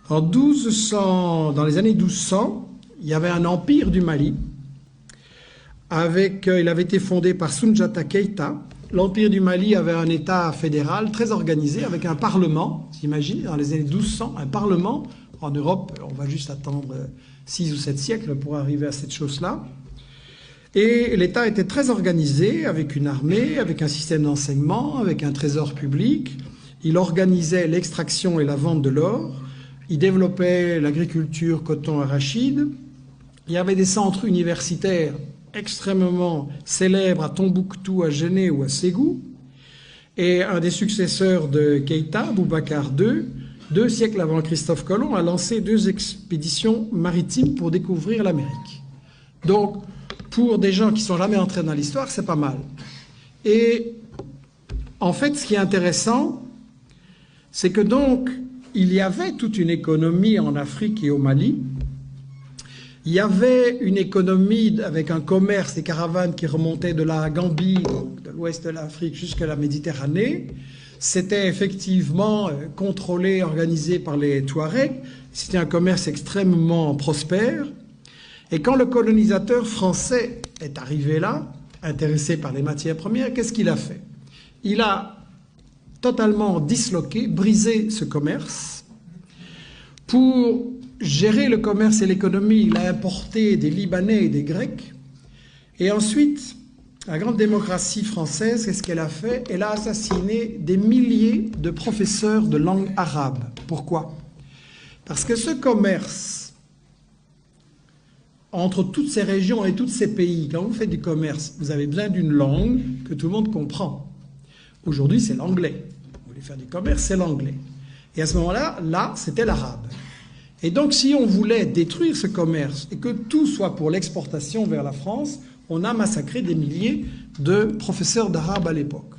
Dans les années 1200, il y avait un empire du Mali. Il avait été fondé par Soundiata Keïta. L'empire du Mali avait un État fédéral très organisé avec un parlement. Imaginez, dans les années 1200, un parlement. En Europe, on va juste attendre 6 ou 7 siècles pour arriver à cette chose-là. Et l'État était très organisé, avec une armée, avec un système d'enseignement, avec un trésor public. Il organisait l'extraction et la vente de l'or. Il développait l'agriculture, coton, arachide. Il y avait des centres universitaires extrêmement célèbres à Tombouctou, à Géné ou à Ségou. Et un des successeurs de Keïta, Boubacar II, 2 siècles avant Christophe Colomb, a lancé 2 expéditions maritimes pour découvrir l'Amérique. Donc, pour des gens qui ne sont jamais entrés dans l'histoire, c'est pas mal. Et en fait, ce qui est intéressant, c'est que donc, il y avait toute une économie en Afrique et au Mali. Il y avait une économie avec un commerce, des caravanes qui remontaient de la Gambie, donc de l'ouest de l'Afrique jusqu'à la Méditerranée. C'était effectivement contrôlé, organisé par les Touaregs. C'était un commerce extrêmement prospère. Et quand le colonisateur français est arrivé là, intéressé par les matières premières, qu'est-ce qu'il a fait? Il a totalement disloqué, brisé ce commerce. Pour gérer le commerce et l'économie, il a importé des Libanais et des Grecs. Et ensuite, la grande démocratie française, qu'est-ce qu'elle a fait? Elle a assassiné des milliers de professeurs de langue arabe. Pourquoi? Parce que ce commerce entre toutes ces régions et tous ces pays, quand vous faites du commerce, vous avez besoin d'une langue que tout le monde comprend. Aujourd'hui, c'est l'anglais. Vous voulez faire du commerce, c'est l'anglais. Et à ce moment-là, c'était l'arabe. Et donc, si on voulait détruire ce commerce et que tout soit pour l'exportation vers la France, on a massacré des milliers de professeurs d'arabe à l'époque.